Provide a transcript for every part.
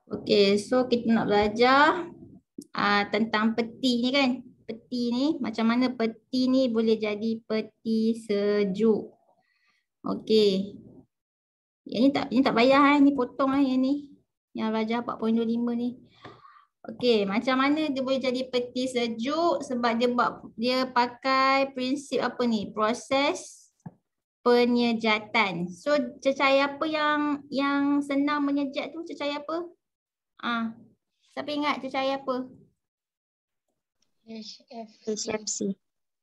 Okey, so kita nak belajar tentang peti ni kan. Peti ni, macam mana peti ni boleh jadi peti sejuk. Okey. Yang ni tak payah ni potong yang ni. Yang belajar 4.25 ni. Okey, macam mana dia boleh jadi peti sejuk sebab dia pakai prinsip apa ni? Proses penyejatan. So cecair apa yang senang menyejat tu? Cecair apa? Siapa ingat cecair apa? HFC.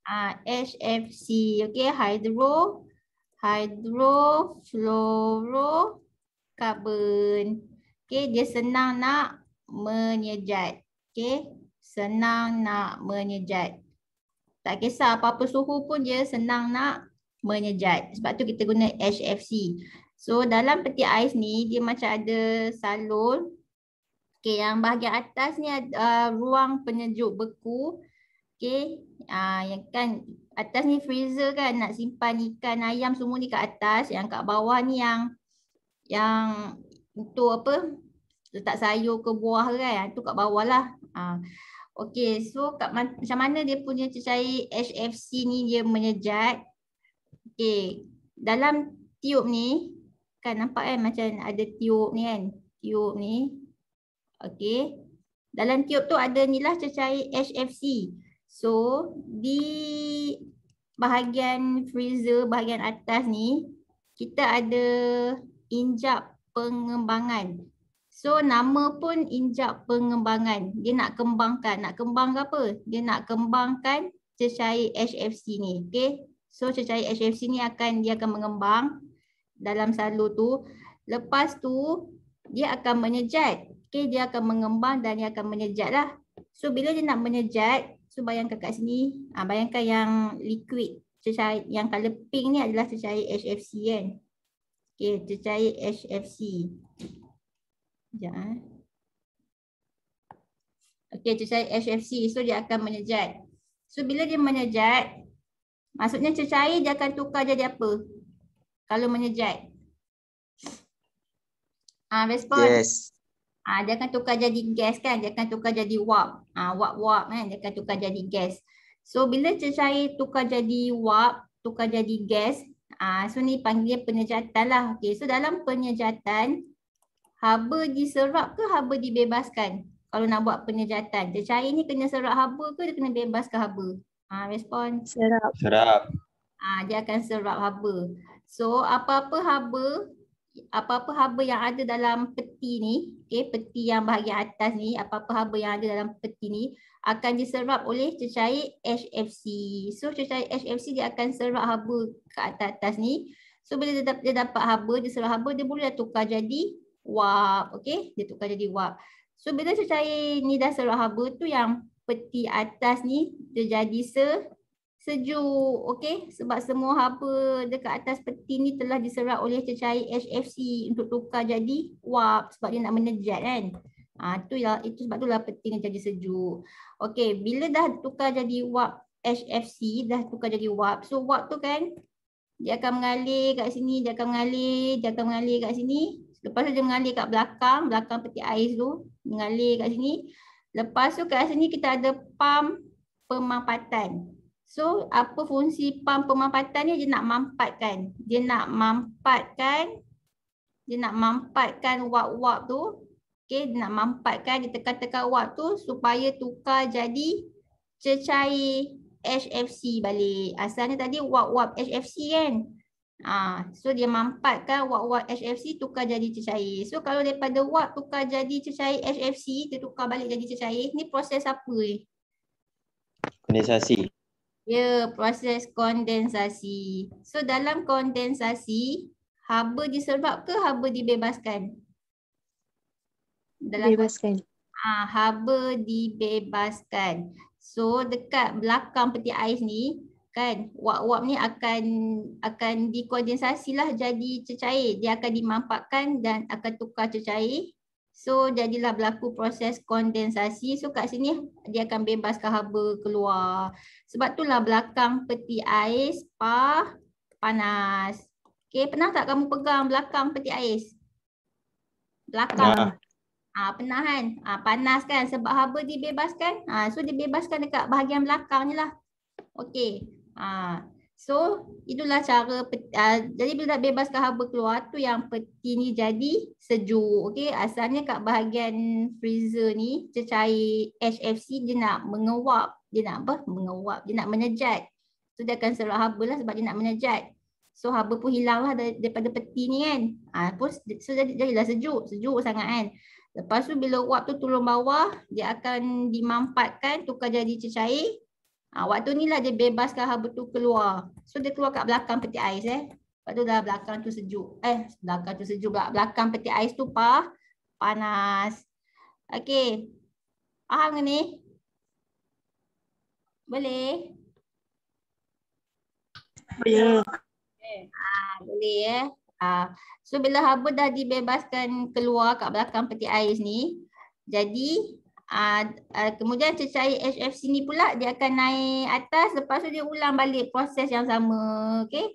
HFC. Okey, hydrofluorocarbon. Okey, dia senang nak menyejat. Okey, senang nak menyejat. Tak kisah apa-apa suhu pun dia senang nak menyejat. Sebab tu kita guna HFC. So dalam peti ais ni dia macam ada salur. Okey, yang bahagian atas ni ada ruang penyejuk beku. Okey, yang kan atas ni freezer kan, nak simpan ikan, ayam semua ni kat atas. Yang kat bawah ni yang untuk apa? Letak sayur ke buah kan, tu kat bawah lah. Okey, so macam mana dia punya cecair HFC ni dia menyejat. Okey, dalam tiup ni kan nampak kan macam ada tiup ni kan. Tiup ni. Okey. Dalam tiup tu ada ni lah cecair HFC. So di bahagian freezer, bahagian atas ni kita ada injap pengembangan. So nama pun injap pengembangan. Dia nak kembangkan. Nak kembang ke apa? Dia nak kembangkan cecair HFC ni. Okay. So cecair HFC ni dia akan mengembang dalam salur tu. Lepas tu dia akan menyejat. Okay. Dia akan mengembang dan dia akan menyejat lah. So bila dia nak menyejat, so bayangkan kat sini. Bayangkan yang liquid. Cecair yang colour pink ni adalah cecair HFC kan. Okay. Cecair HFC. Sekejap. Okey, cecair HFC. So dia akan menyejat. So bila dia menyejat, maksudnya cecair dia akan tukar jadi apa? Kalau menyejat. Respon. Yes. Dia akan tukar jadi gas kan? Dia akan tukar jadi warp. Warp kan? Dia akan tukar jadi gas. So bila cecair tukar jadi warp, tukar jadi gas, so ni panggil penyejatan lah. Okey, so dalam penyejatan, haba diserap ke haba dibebaskan? Kalau nak buat penyejatan, cecair ni kena serap haba ke dia kena bebaskan haba? Respon. Serap. Serap. Dia akan serap haba. So apa-apa haba yang ada dalam peti ni, okay, peti yang bahagian atas ni, apa-apa haba yang ada dalam peti ni akan diserap oleh cecair HFC. So cecair HFC dia akan serap haba ke atas ni. So bila dia dapat haba, dia serap haba, dia boleh tukar jadi wap. Okey, dia tukar jadi wap. So bila cecair ni dah serap haba tu, yang peti atas ni dia jadi sejuk. Okey, sebab semua haba dekat atas peti ni telah diserap oleh cecair HFC untuk tukar jadi wap sebab dia nak menyejat kan. Itu sebab itulah peti ni jadi sejuk. Okey, bila dah tukar jadi wap HFC, dah tukar jadi wap. So wap tu kan dia akan mengalir kat sini, dia akan mengalir kat sini. Lepas tu dia mengalir kat belakang peti ais tu, mengalir kat sini. Lepas tu kat sini kita ada pam pemampatan. So apa fungsi pam pemampatan ni? Dia nak mampatkan. Dia nak mampatkan wap-wap tu. Okey, dia nak mampatkan, dia tekan-tekan wap tu supaya tukar jadi cecair HFC balik. Asalnya tadi wap-wap HFC kan. So dia mampatkan wap-wap HFC tukar jadi cecair. So kalau daripada wap tukar jadi cecair HFC, dia tukar balik jadi cecair. Ni proses apa ni? Kondensasi. Ya, proses kondensasi. So dalam kondensasi, haba diserap ke haba dibebaskan? Bebaskan. Haba dibebaskan. So dekat belakang peti ais ni kan, wap-wap ni akan dikondensasi lah jadi cecair. Dia akan dimampatkan dan akan tukar cecair. So jadilah berlaku proses kondensasi. So kat sini dia akan bebaskan haba keluar. Sebab itulah belakang peti ais panas. Okay, pernah tak kamu pegang belakang peti ais? Belakang. Penahan. Panas kan sebab haba dibebaskan. So dibebaskan dekat bahagian belakang ni lah. Okey. So itulah cara jadi bila dah bebaskan haba keluar tu yang peti ni jadi sejuk. Okey, asalnya kat bahagian freezer ni cecair HFC dia nak menguap, dia nak apa? Menguap, dia nak menejat. So dia akan serap haba lah sebab dia nak menejat. So haba pun hilang lah daripada peti ni kan. So jadilah sejuk sangat kan. Lepas tu bila uap tu turun bawah, dia akan dimampatkan tukar jadi cecair. Waktu ni lah dia bebaskan haba tu keluar. So dia keluar kat belakang peti ais Lepas tu dah belakang tu sejuk. Belakang tu sejuk pula. Belakang peti ais tu panas. Okey. Faham ke ni? Boleh? Boleh. Boleh So bila haba dah dibebaskan keluar kat belakang peti ais ni, jadi kemudian cecair HFC ni pula dia akan naik atas, lepas tu dia ulang balik proses yang sama. Okey.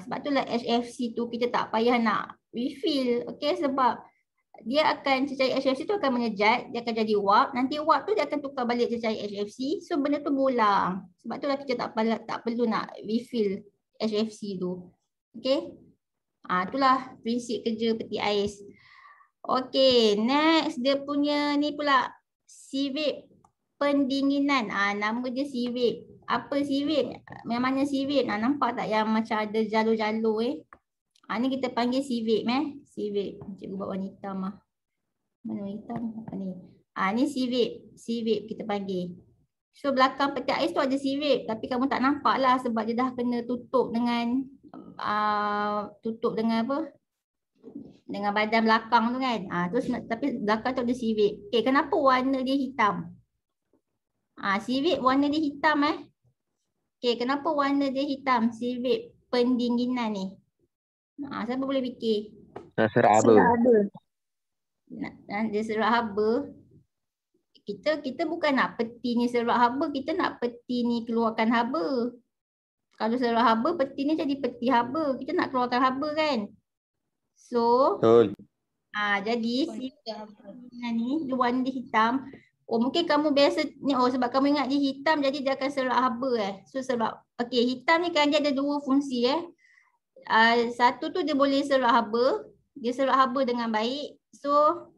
Sebab itulah HFC tu kita tak payah nak refill. Okey, sebab dia akan cecair HFC tu akan menejat, dia akan jadi uap. Nanti uap tu dia akan tukar balik cecair HFC. So benda tu berulang. Sebab itulah kita tak perlu nak refill HFC tu. Okey. Itulah prinsip kerja peti ais. Okey, next dia punya ni pula sievip pendinginan. Nama dia sievip. Apa sievip? Yang mana sievip? Nampak tak yang macam ada jalur-jalur ni kita panggil sievip sievip. Cikgu buat warna hitam Mana warna hitam? Apa ni? Ni sievip. Sievip kita panggil. So belakang peti ais tu ada sievip, tapi kamu tak nampak lah sebab dia dah kena tutup dengan apa? Dengan badan belakang tu kan. Terus tapi belakang tu ada sievip. Okay, kenapa warna dia hitam? Sievip warna dia hitam Okay, kenapa warna dia hitam? Sievip pendinginan ni. Siapa boleh fikir? Nak serap haba. Dia serap haba. Kita bukan nak peti ni serap haba, kita nak peti ni keluarkan haba. Kalau serap haba, peti ni jadi peti haba. Kita nak keluarkan haba kan? So, Betul. jadi ni dia warna dia hitam. Mungkin kamu biasa ni sebab kamu ingat dia hitam jadi dia akan serap haba So sebab hitam ni kan dia ada dua fungsi satu tu dia boleh serap haba, dia serap haba dengan baik. So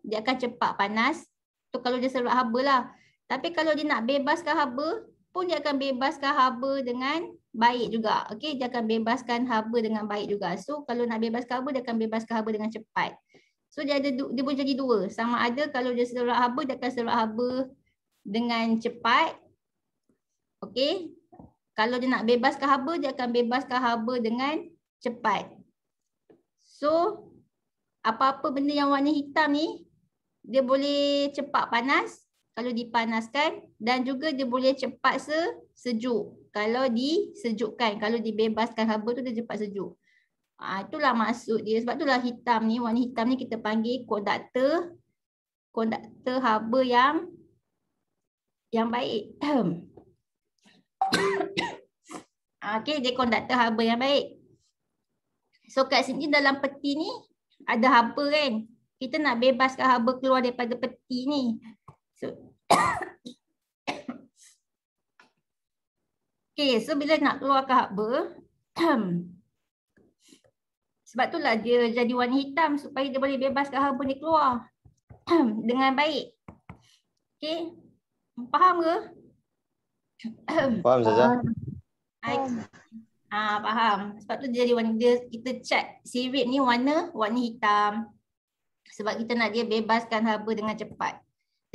dia akan cepat panas. Tu kalau dia serap haba lah. Tapi kalau dia nak bebaskan haba pun dia akan bebaskan haba dengan baik juga. Okey, dia akan bebaskan haba dengan baik juga. So kalau nak bebaskan haba dia akan bebaskan haba dengan cepat. So dia boleh jadi dua. Sama ada kalau dia serap haba dia akan serap haba dengan cepat. Okey. Kalau dia nak bebaskan haba dia akan bebaskan haba dengan cepat. So apa-apa benda yang warna hitam ni dia boleh cepat panas kalau dipanaskan dan juga dia boleh cepat sejuk kalau disejukkan. Kalau dibebaskan haba tu dia cepat sejuk. Itulah maksud dia. Sebab itulah hitam ni, warna hitam ni kita panggil konduktor haba yang baik. Okey, dia konduktor haba yang baik. So kat sini dalam peti ni ada haba kan. Kita nak bebaskan haba keluar daripada peti ni. So so bila nak keluarkan haba sebab itulah dia jadi warna hitam supaya dia boleh bebaskan haba ni keluar dengan baik. Okey. Faham ke? Faham Ustazah? Faham. Sebab tu dia jadi warna dia, kita cat sievip ni warna hitam. Sebab kita nak dia bebaskan haba dengan cepat.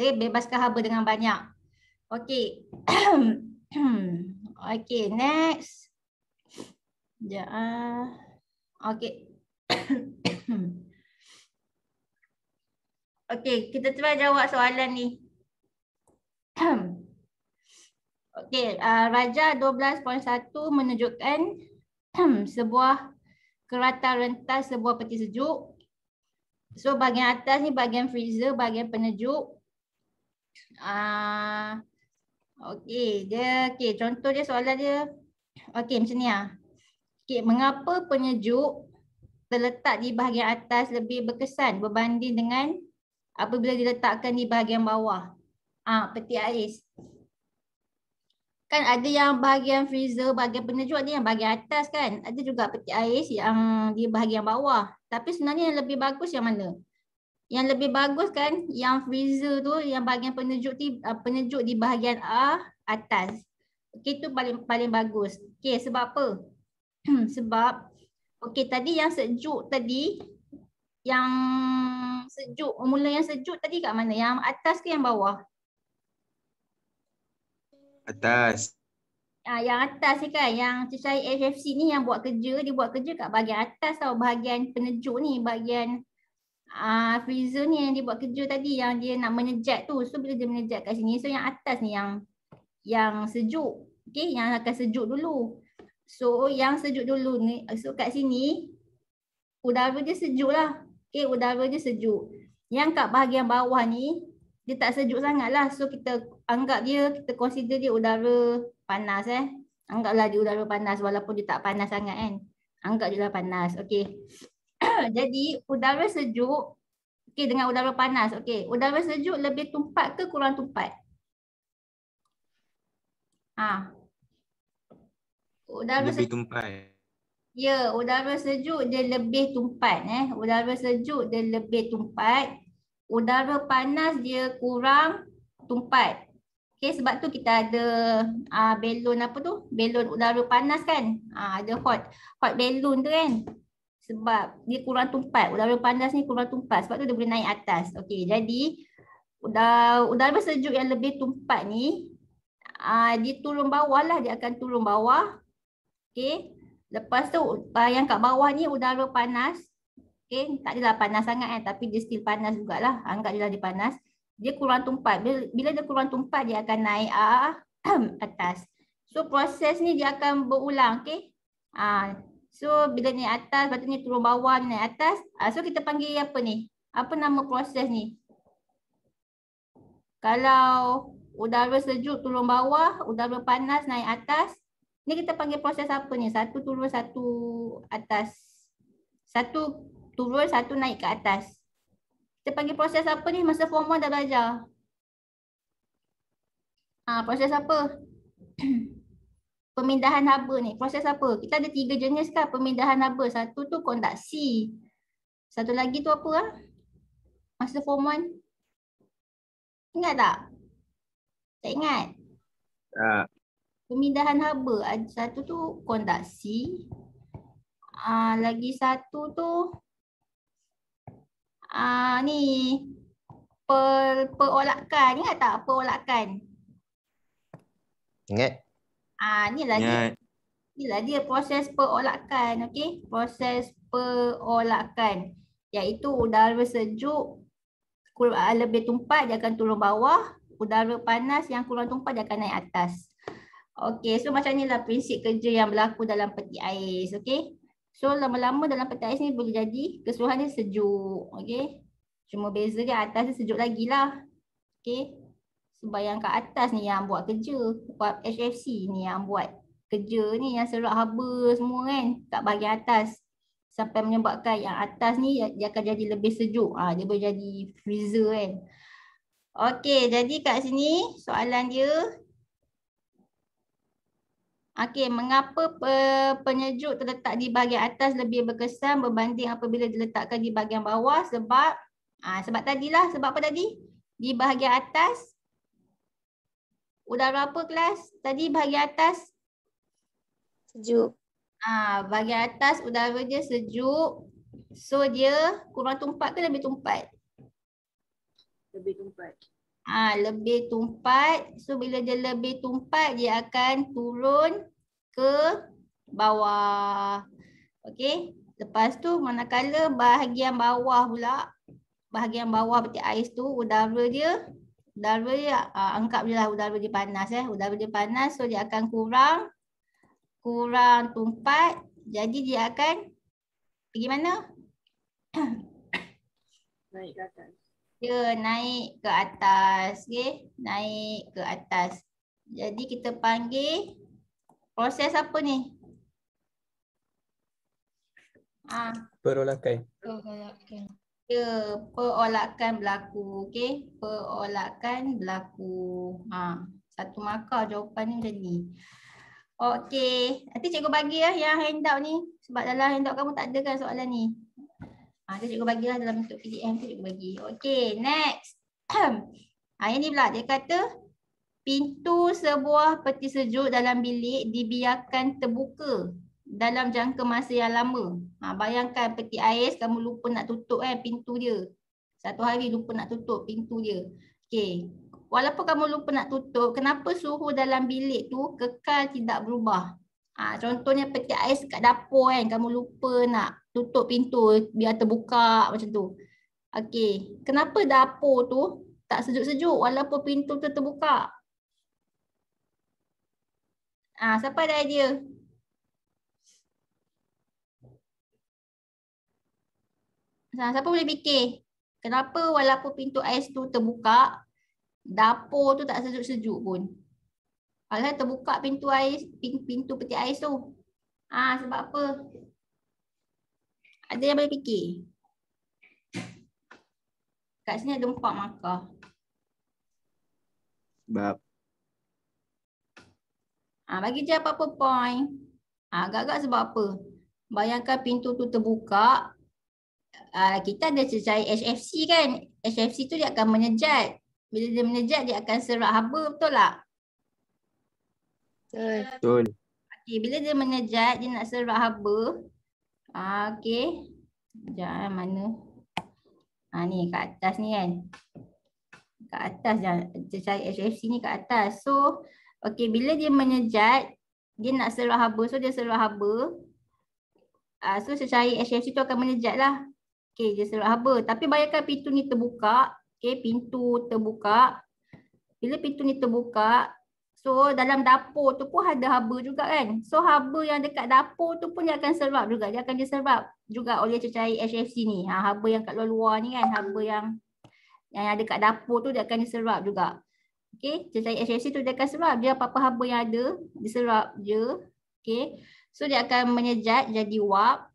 Jadi bebaskan haba dengan banyak. Okey. Okey, next. Okey. Okey, kita cuba jawab soalan ni. Okey, Raja 12.1 menunjukkan sebuah kerata rentas sebuah peti sejuk. So bahagian atas ni bahagian freezer, bahagian penejuk. Okey, contoh dia soalan dia. Okey, macam ni Okey, mengapa penyejuk terletak di bahagian atas lebih berkesan berbanding dengan apabila diletakkan di bahagian bawah. Peti ais. Kan ada yang bahagian freezer, bahagian penejuk, ada yang bahagian atas kan. Ada juga peti ais yang di bahagian bawah. Tapi sebenarnya yang lebih bagus yang mana? Yang lebih bagus kan yang freezer tu, yang bahagian penejuk di bahagian atas. Okey, tu paling bagus. Okey, sebab apa? Sebab okey, tadi yang sejuk tadi, yang sejuk, mula yang sejuk tadi kat mana? Yang atas ke yang bawah? Atas. Yang atas ni kan, yang cecair HFC ni yang buat kerja, dia buat kerja kat bahagian atas tau, bahagian penejuk ni, bahagian freezer ni yang dia buat kerja tadi, yang dia nak menejat tu. So bila dia menejat kat sini, so yang atas ni yang sejuk. Okay, yang akan sejuk dulu. So yang sejuk dulu ni, so kat sini udara dia sejuk lah. Okay, udara dia sejuk. Yang kat bahagian bawah ni, dia tak sejuk sangat lah. So kita anggap dia, kita consider dia udara panas Anggaplah dia udara panas walaupun dia tak panas sangat kan. Anggap dia lah panas. Okay. Jadi udara sejuk, okay, dengan udara panas. Okay. Udara sejuk lebih tumpat ke kurang tumpat? Udara lebih tumpat. Ya, udara sejuk dia lebih tumpat. Udara sejuk dia lebih tumpat. Udara panas dia kurang tumpat. Okay, sebab tu kita ada balon apa tu? Balon udara panas kan? Ada hot balloon tu kan? Sebab dia kurang tumpat. Udara panas ni kurang tumpat. Sebab tu dia boleh naik atas. Okay, jadi udara sejuk yang lebih tumpat ni, dia turun bawah lah. Dia akan turun bawah. Okay. Lepas tu yang kat bawah ni udara panas. Okay, tak adalah panas sangat kan, tapi dia still panas jugalah. Anggap je lah dia panas. Dia kurang tumpat. Bila dia kurang tumpat, dia akan naik atas. So proses ni dia akan berulang. Okay. So bila ni atas, lepas tu ni turun bawah, ni naik atas. So kita panggil apa ni? Apa nama proses ni? Kalau udara sejuk turun bawah, udara panas naik atas. Ni kita panggil proses apa ni? Satu turun, satu atas. Satu turun, satu naik ke atas. Kita panggil proses apa ni? Masa form 1 dah belajar. Proses apa? Pemindahan haba ni. Proses apa? Kita ada 3 jenis kan pemindahan haba. Satu tu kondaksi. Satu lagi tu apa? Masa form 1. Ingat tak? Tak ingat? Pemindahan haba. Satu tu kondaksi. Lagi satu tu ni perolakan. Ingat tak perolakan? Ingat. Inilah dia proses perolakan. Okey, proses perolakan iaitu udara sejuk lebih tumpat dia akan turun bawah, udara panas yang kurang tumpat dia akan naik atas. Okey, so macam inilah prinsip kerja yang berlaku dalam peti ais. Okey. So lama-lama dalam peti ais ni boleh jadi keseluruhan dia sejuk. Okey. Cuma beza dia atas dia sejuk lagi lah. Okey. Sebab yang kat atas ni yang buat kerja. Buat HFC ni yang buat kerja ni, yang serap haba semua kan kat bahagian atas. Sampai menyebabkan yang atas ni dia akan jadi lebih sejuk. Dia boleh jadi freezer kan. Okey, jadi kat sini soalan dia. Okey, mengapa penyejuk terletak di bahagian atas lebih berkesan berbanding apabila diletakkan di bahagian bawah? Sebab tadilah, sebab apa tadi? Di bahagian atas udara apa kelas? Tadi bahagian atas sejuk. Bahagian atas udara dia sejuk. So dia kurang tumpat ke lebih tumpat? Lebih tumpat. Lebih tumpat. So bila dia lebih tumpat, dia akan turun ke bawah. Okey. Lepas tu manakala bahagian bawah pula, bahagian bawah peti ais tu udara dia anggap je lah udara dia panas udara dia panas, so dia akan kurang tumpat. Jadi dia akan pergi mana? Naik ke atas. Dia naik ke atas. Okay? Naik ke atas. Jadi kita panggil proses apa ni? Perolakan. Ya, perolakan berlaku. Okey, perolakan berlaku. Satu markah jawapan ni macam ni. Okey, nanti cikgu bagi lah yang handout ni. Sebab dalam handout kamu tak ada kan soalan ni. Nanti cikgu bagilah dalam bentuk PDF tu cikgu bagi. Okey, next. Yang ni pula dia kata pintu sebuah peti sejuk dalam bilik dibiarkan terbuka dalam jangka masa yang lama. Bayangkan peti ais kamu lupa nak tutup pintu dia. Satu hari lupa nak tutup pintu dia. Okey. Walaupun kamu lupa nak tutup, kenapa suhu dalam bilik tu kekal tidak berubah? Contohnya peti ais kat dapur kan, kamu lupa nak tutup pintu biar terbuka macam tu. Okey. Kenapa dapur tu tak sejuk-sejuk walaupun pintu tu terbuka? Siapa ada idea? Siapa boleh fikir? Kenapa walaupun pintu ais tu terbuka, dapur tu tak sejuk-sejuk pun? Padahal terbuka pintu ais, pintu peti ais tu. Sebab apa? Ada yang boleh fikir? Kat sini ada 4 markah. Sebab Bagi je apa-apa point. Agak-agak sebab apa? Bayangkan pintu tu terbuka. Kita ada cecair HFC kan. HFC tu dia akan menyejat. Bila dia menyejat dia akan serak haba, betul tak? betul. Okay, bila dia menyejat dia nak serak haba. Okey. Sekejap mana? Ni kat atas ni kan. Kat atas cecair HFC ni kat atas. So, okey, bila dia menyejat dia nak serak haba. So dia serak haba. So cecair HFC tu akan menyejat lah. Okey, dia serak haba. Tapi bayangkan pintu ni terbuka. Okey, pintu terbuka. Bila pintu ni terbuka, so dalam dapur tu pun ada haba juga kan. So haba yang dekat dapur tu pun dia akan serap juga. Dia akan diserap juga oleh cecair HFC ni. Haba yang kat luar-luar ni kan. Haba yang ada kat dapur tu dia akan diserap juga. Okey, cecair HFC tu dia akan serap. Dia apa-apa haba yang ada, diserap je. Okey, so dia akan menyejat jadi wap.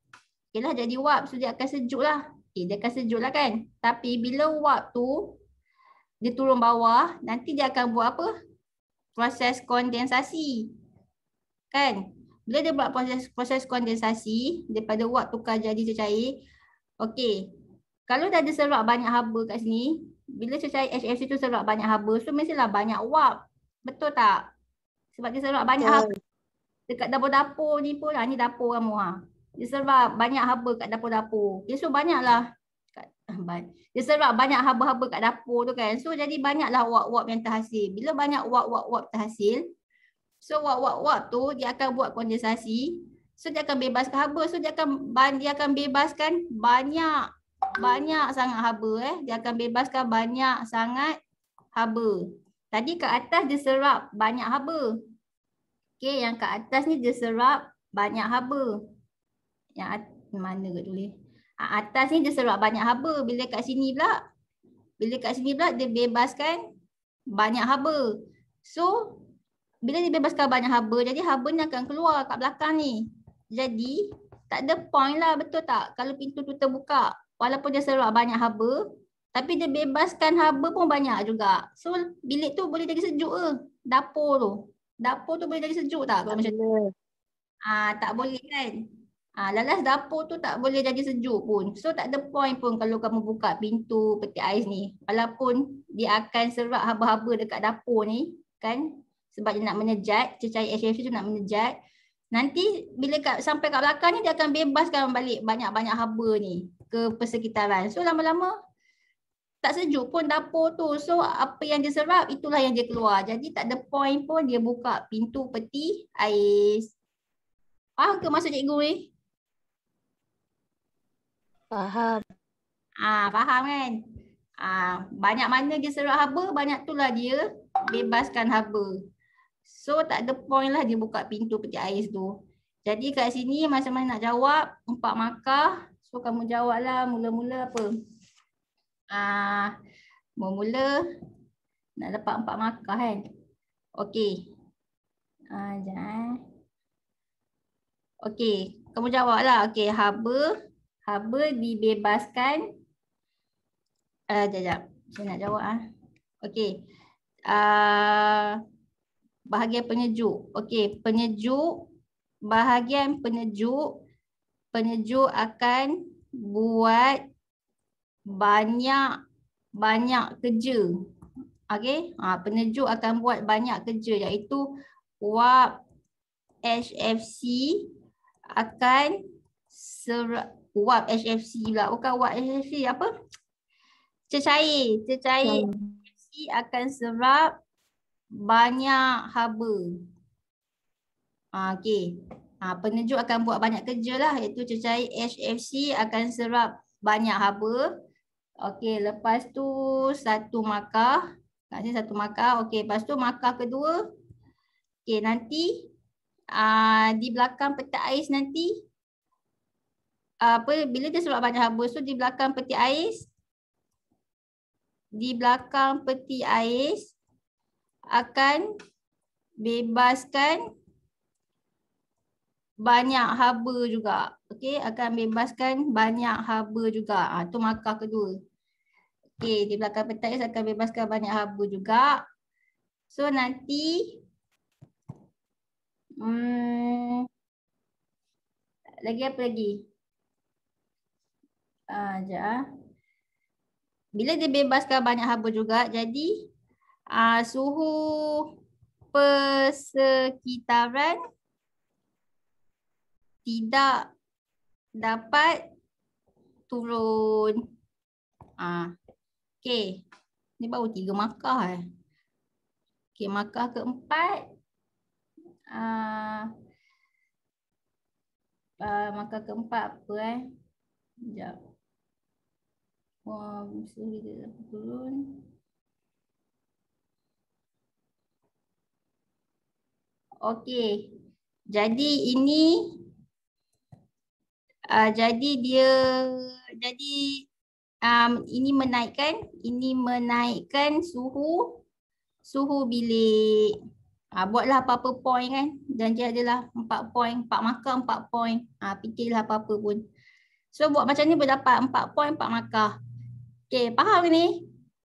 Okey lah, jadi wap. So dia akan sejuk lah. Okay, dia akan sejuk lah kan. Tapi bila wap tu dia turun bawah, nanti dia akan buat apa? Proses kondensasi. Kan? Bila dia buat proses kondensasi, daripada wap tukar jadi cecair. Okey. Kalau dah ada serap banyak haba kat sini, bila cecair HFC tu serap banyak haba, so mestilah banyak wap. Betul tak? Sebab dia serap banyak haba. Dekat dapur-dapur ni pun, ni dapur kamu dia serap banyak haba kat dapur-dapur. Okay, so banyaklah. Dia serap banyak haba-haba kat dapur tu kan. So jadi banyaklah wap-wap yang terhasil. Bila banyak wap-wap terhasil, so wap-wap tu dia akan buat kondensasi. So dia akan bebaskan haba. So dia akan bebaskan banyak sangat haba. Dia akan bebaskan banyak sangat haba. Tadi kat atas dia serap banyak haba. Okay, yang kat atas ni dia serap banyak haba. Yang mana ke tulis? Atas ni dia serap banyak haba. Bila kat sini pula dia bebaskan banyak haba. So bila dia bebaskan banyak haba, jadi haba ni akan keluar kat belakang ni. Jadi tak ada point lah, betul tak? Kalau pintu tu terbuka, walaupun dia serap banyak haba, tapi dia bebaskan haba pun banyak juga. So bilik tu boleh jadi sejuk ke? Dapur tu boleh jadi sejuk tak? Kalau macam tu? Tak boleh kan? Lalas dapur tu tak boleh jadi sejuk pun. So tak ada point pun kalau kamu buka pintu peti ais ni. Walaupun dia akan serap haba-haba dekat dapur ni kan. Sebab dia nak menyejat, cecair HFC tu nak menyejat. Nanti bila sampai kat belakang ni dia akan bebaskan balik banyak-banyak haba ni ke persekitaran. So lama-lama tak sejuk pun dapur tu. So apa yang dia serap itulah yang dia keluar. Jadi tak ada point pun dia buka pintu peti ais. Faham ke maksud cikgu ni? Faham. Faham kan? Banyak mana dia serap haba, banyak tu lah dia bebaskan haba. So tak ada point lah dia buka pintu peti ais tu. Jadi kat sini macam mana nak jawab 4 markah. So kamu jawab lah mula-mula apa? Mula-mula nak dapat 4 markah kan? Okey. Jangan. Okey, kamu jawab lah. Okey, haba dibebaskan Sekejap. Saya nak jawab Okey. Bahagian penyejuk. Okey, penyejuk, bahagian penyejuk akan buat banyak kerja. Okey, penyejuk akan buat banyak kerja, iaitu wap HFC akan wap HFC pula, bukan wap HFC, apa? Cecair HFC akan serap banyak haba. Okey. Penyejuk akan buat banyak kerja lah, iaitu cecair HFC akan serap banyak haba. Okey, lepas tu satu markah. Kat sini satu markah. Okey, lepas tu markah kedua. Okey, nanti di belakang peti ais nanti bila dia serap banyak haba, so di belakang peti ais akan bebaskan banyak haba juga. Okey, akan bebaskan banyak haba juga. Tu markah kedua. Okey, di belakang peti ais akan bebaskan banyak haba juga. So nanti lagi apa lagi? Bila dia bebaskan banyak haba juga, jadi suhu persekitaran tidak dapat turun. Okey. Ni baru 3 markah. Okey, markah keempat. Markah keempat apa Sekejap. Suhu tidak dapat turun. Okey. Jadi ini ini menaikkan suhu bilik. Buatlah apa-apa point kan. Janji adalah 4 point, 4 markah 4 point. Fikirlah apa-apa pun. So buat macam ni boleh dapat 4 point 4 markah. Okey, faham ni?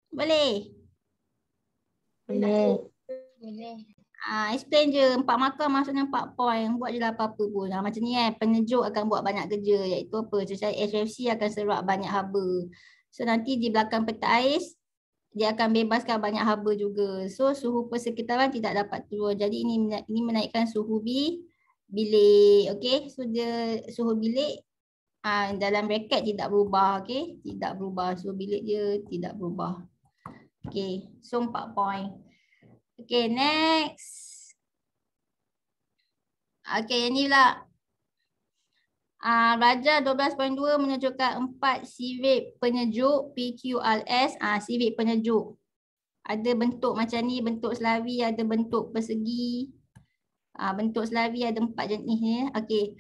Boleh? Boleh. Explain je 4 markah maksudnya 4 point. Buat je lah apa-apa pun. Macam ni kan, penyejuk akan buat banyak kerja, iaitu apa? Cecair HFC akan serap banyak haba. So nanti di belakang peti ais dia akan bebaskan banyak haba juga. So suhu persekitaran tidak dapat turun. Jadi ini menaikkan suhu bilik. Okey, so dia suhu bilik dalam bracket tidak berubah. Okey, tidak berubah. Suhu bilik dia tidak berubah. Okey, so 4 point. Okey, next. Okey, ini pula. Raja 12.2 menunjukkan 4 sirip penyejuk PQRS. Sirip penyejuk. Ada bentuk macam ni, bentuk selawi, ada bentuk persegi. Bentuk selawi ada 4 jenis ni. Okey.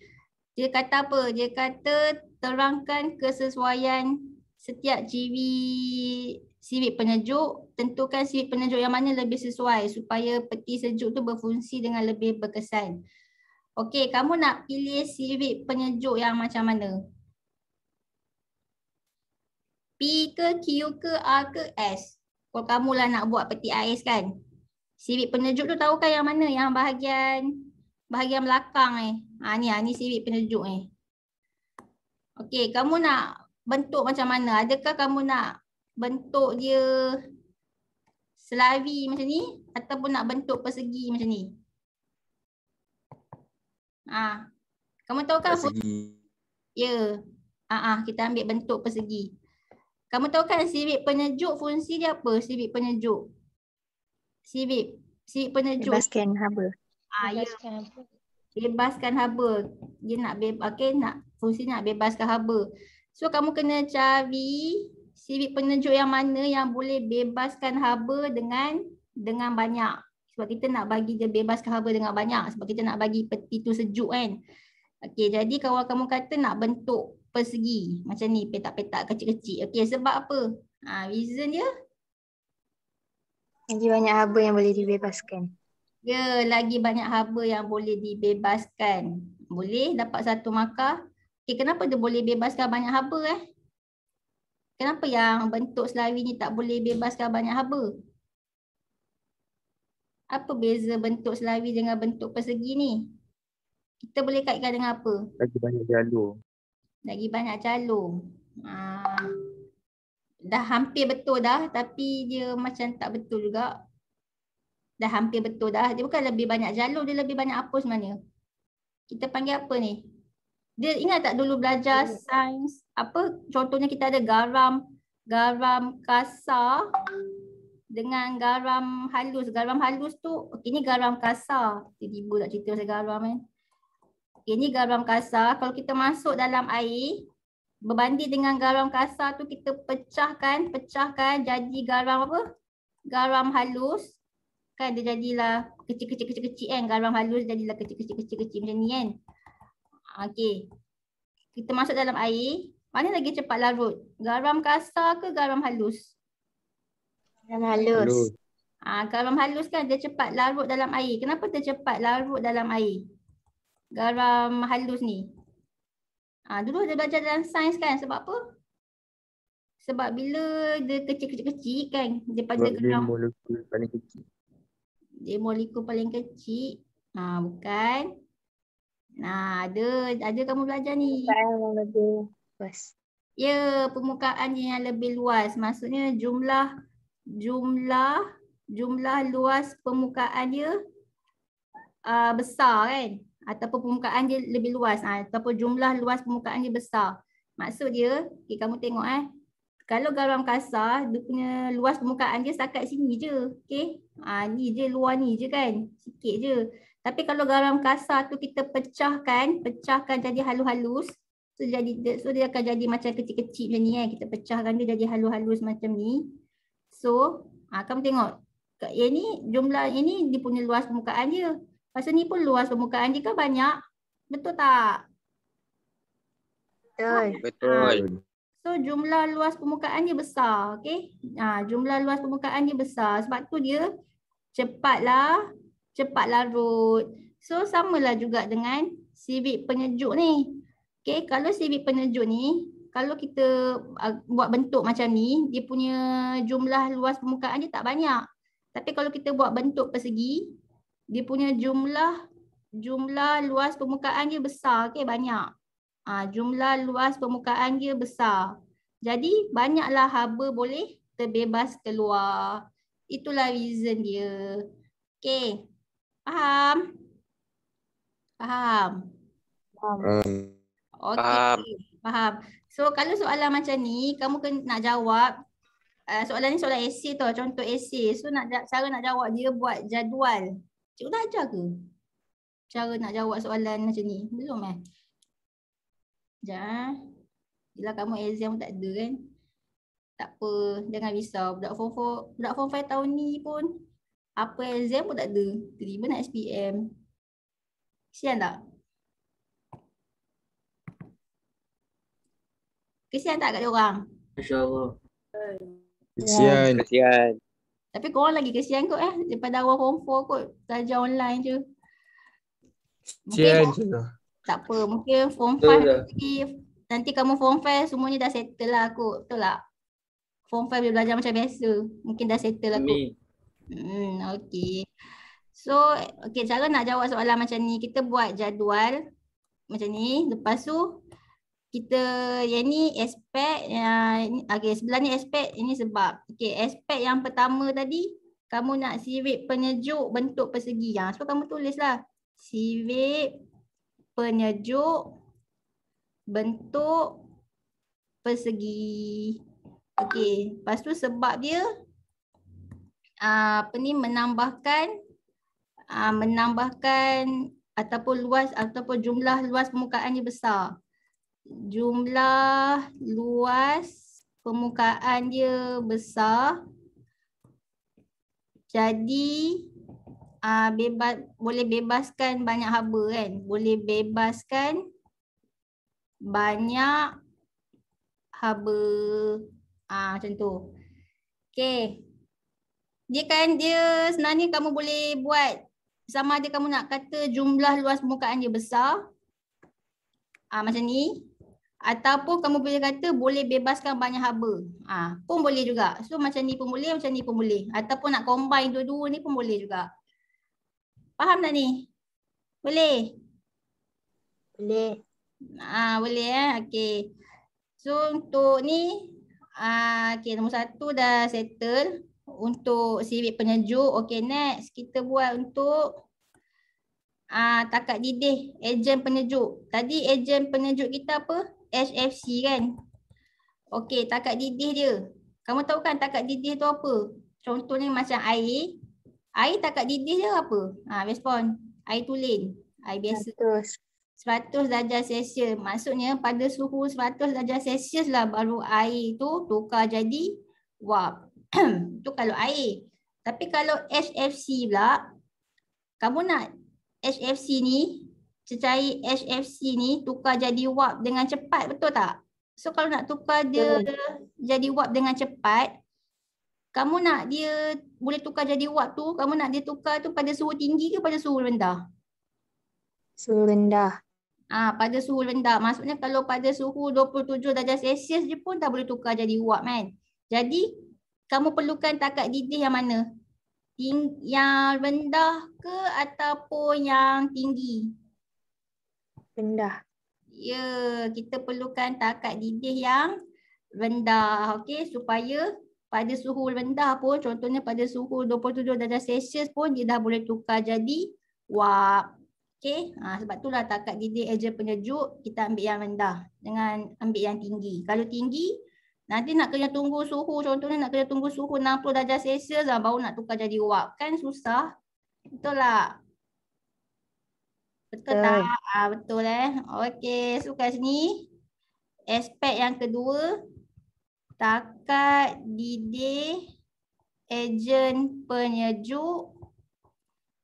Dia kata apa? Dia kata terangkan kesesuaian setiap ciri sirip penyejuk. Tentukan sirip penyejuk yang mana lebih sesuai supaya peti sejuk tu berfungsi dengan lebih berkesan. Okey, kamu nak pilih sirip penyejuk yang macam mana? P ke, Q ke, R ke, S? Kalau kamu lah nak buat peti ais kan? Sirip penyejuk tu tahu kan yang mana? Yang bahagian belakang ni sirip penyejuk ni. Okey, kamu nak bentuk macam mana? Adakah kamu nak bentuk dia selawi macam ni ataupun nak bentuk persegi macam ni? Kamu tahu kan? Persegi. Ya. Kita ambil bentuk persegi. Kamu tahu kan sirip penyejuk fungsi dia apa? Sirip penyejuk. Sirip penyejuk. Bebaskan haba. Bebaskan haba. Dia nak fungsi nak bebaskan haba. So kamu kena cari sirip penyejuk yang mana yang boleh bebaskan haba dengan banyak. Sebab kita nak bagi dia bebaskan haba dengan banyak. Sebab kita nak bagi peti tu sejuk kan. Okey, jadi kalau kamu kata nak bentuk persegi macam ni, petak-petak kecil-kecil. Okey, sebab apa? Reason dia? Lagi banyak haba yang boleh dibebaskan. Ya, lagi banyak haba yang boleh dibebaskan. Boleh dapat 1 markah. Okey, kenapa dia boleh bebaskan banyak haba Kenapa yang bentuk selari ni tak boleh bebaskan banyak haba? Apa beza bentuk selari dengan bentuk persegi ni? Kita boleh kaitkan dengan apa? Lagi banyak jalur. Lagi banyak calon. Dah hampir betul dah, tapi dia macam tak betul juga. Dah hampir betul dah. Dia bukan lebih banyak jalur, dia lebih banyak apa sebenarnya? Kita panggil apa ni? Dia ingat tak dulu belajar sains apa? Contohnya kita ada garam kasar dengan garam halus. Garam halus tu, okey ni garam kasar. Tiba-tiba nak cerita pasal garam kan. Okay, ni garam kasar. Kalau kita masuk dalam air, berbanding dengan garam kasar tu kita pecahkan jadi garam apa? Garam halus. Kan dia jadilah kecil-kecil kan. Garam halus jadilah kecil-kecil macam ni kan. Okey. Kita masuk dalam air, mana lagi cepat larut? Garam kasar ke garam halus? Garam halus. Garam halus kan dia cepat larut dalam air. Kenapa dia cepat larut dalam air? Garam halus ni. Dulu dia belajar dalam sains kan. Sebab apa? Sebab bila dia kecil-kecil kan daripada Sebab dia garam. molekul paling kecil. Dia molekul paling kecil. Bukan. Ada kamu belajar ni. Permukaan yang lebih luas. Ya, permukaannya yang lebih luas. Maksudnya jumlah luas permukaan dia besar kan? Ataupun permukaan dia lebih luas. Ataupun jumlah luas permukaan dia besar. Maksud dia, okay, kamu tengok kalau garam kasar, dia punya luas permukaan dia setakat sini je. Okay? Ni je, luar ni je kan? Sikit je. Tapi kalau garam kasar tu kita pecahkan jadi halus-halus. So dia akan jadi macam kecil-kecil macam ni kan. Kita pecahkan dia jadi halus-halus macam ni. So, kamu tengok. Yang ni, jumlah ini dia punya luas permukaan dia. Pasal ni pun luas permukaan dia kan banyak. Betul tak? Betul. Betul. So jumlah luas permukaan dia besar, okey? Jumlah luas permukaan dia besar. Sebab tu dia cepat larut. So samalah juga dengan sirip penyejuk ni. Okey, kalau sirip penyejuk ni, kalau kita buat bentuk macam ni, dia punya jumlah luas permukaan dia tak banyak. Tapi kalau kita buat bentuk persegi, dia punya jumlah luas permukaan dia besar, okey, banyak. Jumlah luas permukaan dia besar. Jadi banyaklah haba boleh terbebas keluar. Itulah reason dia. Okey. Faham? Okey. Faham. So kalau soalan macam ni, kamu nak jawab. Soalan ni soalan esei tau, contoh esei. So cara nak jawab dia buat jadual. Cikgu dah ajar ke? Cara nak jawab soalan macam ni. Belum Sekejap. Bila kamu exam tak ada kan. Tak apa, jangan risau. Budak form 5 tahun ni pun apa exam pun tak ada. Tiba-tiba nak SPM. Kesian tak? Kesian tak kat dia orang? InsyaAllah. Kesian. Tapi korang lagi kesian kot daripada awal form 4 kot. Belajar online je. Kesian je. Tak apa, mungkin form 5 nanti kamu form 5 semuanya dah settle lah kot. Betul tak? Form 5 boleh belajar macam biasa. Mungkin dah settle lah kot. Okay. So, cara nak jawab soalan macam ni, kita buat jadual macam ni. Lepas tu, yang ni aspek, sebelah ni aspek, ini sebab. Aspek yang pertama tadi, kamu nak sirip penyejuk bentuk persegi. So, kamu tulislah. Sirip penyejuk bentuk persegi. Lepas tu sebab dia menambahkan ataupun luas ataupun jumlah luas permukaan dia besar. Jumlah luas permukaan dia besar. Jadi boleh bebaskan banyak haba kan? Boleh bebaskan banyak haba. Macam tu. Okay. Dia sebenarnya kamu boleh buat sama ada kamu nak kata jumlah luas permukaan dia besar. Macam ni. Ataupun kamu boleh kata boleh bebaskan banyak haba. Pun boleh juga. So macam ni pun boleh, macam ni pun boleh. Ataupun nak combine dua-dua ni pun boleh juga. Faham tak ni? Boleh? Boleh. Boleh okey. So untuk ni okey, nombor 1 dah settle untuk sirip penyejuk. Okey, next kita buat untuk takat didih ejen penyejuk. Tadi ejen penyejuk kita apa? HFC kan? Okey, takat didih dia. Kamu tahu kan takat didih tu apa? Contohnya macam air. Air takat didih dia apa? Respon. Air tulen. Air biasa. 100 darjah Celsius. Maksudnya pada suhu 100 darjah Celsius lah baru air tu tukar jadi wap. Tu kalau air. Tapi kalau HFC pula, kamu nak HFC ni, cecair HFC ni tukar jadi wap dengan cepat, betul tak? So kalau nak tukar dia jadi wap dengan cepat, kamu nak dia boleh tukar jadi wap tu, kamu nak dia tukar tu pada suhu tinggi ke pada suhu rendah? Suhu rendah. Pada suhu rendah. Maksudnya kalau pada suhu 27 darjah Celsius je pun dah boleh tukar jadi wap kan. Jadi kamu perlukan takat didih yang mana? Yang rendah ke ataupun yang tinggi? Rendah. Ya, kita perlukan takat didih yang rendah. Okey, supaya pada suhu rendah pun, contohnya pada suhu 27 darjah Celsius pun dia dah boleh tukar jadi wap. Okey, sebab itulah takat didih ejen penyejuk kita ambil yang rendah dengan ambil yang tinggi. Kalau tinggi, nanti nak kena tunggu suhu, contohnya nak kena tunggu suhu 60 darjah Celsius lah baru nak tukar jadi wap. Kan susah. Betul tak? Betul tak? Betul Okey, so kat sini aspek yang kedua, takat didih ejen penyejuk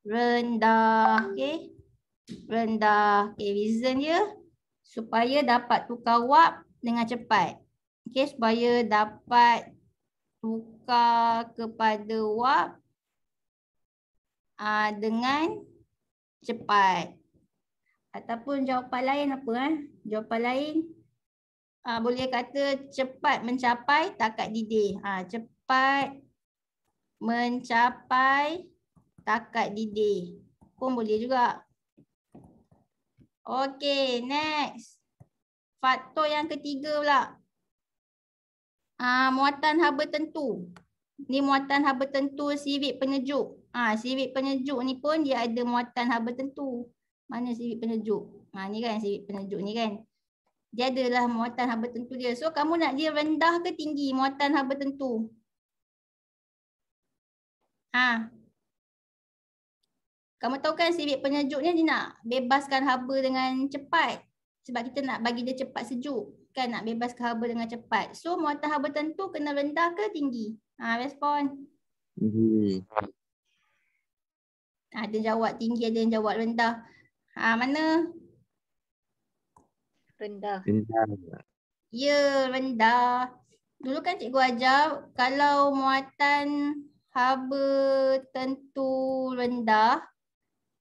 rendah. Okey. Rendah. Okey, reason dia supaya dapat tukar wap dengan cepat. Okey, supaya dapat tukar kepada wap dengan cepat. Ataupun jawapan lain apa? Jawapan lain boleh kata cepat mencapai takat didih. Cepat mencapai takat didih pun boleh juga. Okey, next. Faktor yang ketiga pula. Muatan haba tentu. Ni muatan haba tentu sirip penyejuk. Sirip penyejuk ni pun dia ada muatan haba tentu. Mana sirip penyejuk? Ni kan sirip penyejuk ni kan. Dia adalah muatan haba tentu dia. So kamu nak dia rendah ke tinggi muatan haba tentu? Kamu tahu kan sirip penyejuk ni dia nak bebaskan haba dengan cepat. Sebab kita nak bagi dia cepat sejuk. Kan nak bebaskan haba dengan cepat. So muatan haba tentu kena rendah ke tinggi? Respon. Tinggi. Ada yang jawab tinggi, ada yang jawab rendah. Mana? Rendah. Rendah. Ya, rendah. Dulu kan cikgu ajar kalau muatan haba tentu rendah,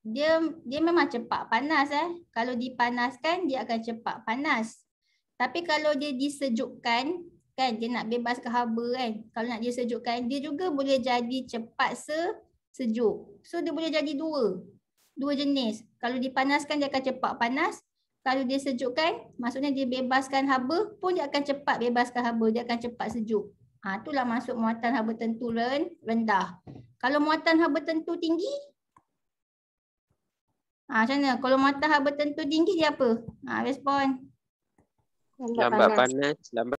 dia memang cepat panas Kalau dipanaskan dia akan cepat panas. Tapi kalau dia disejukkan, kan dia nak bebaskan haba kan. Kalau nak dia sejukkan, dia juga boleh jadi cepat sejuk. So dia boleh jadi dua jenis. Kalau dipanaskan dia akan cepat panas. Kalau dia sejukkan, maksudnya dia bebaskan haba pun dia akan cepat bebaskan haba. Dia akan cepat sejuk. Itulah masuk muatan haba tentu rendah. Kalau muatan haba tentu tinggi, macam mana? Kalau muatan haba tentu tinggi dia apa? Respon. Lambat panas. Lambat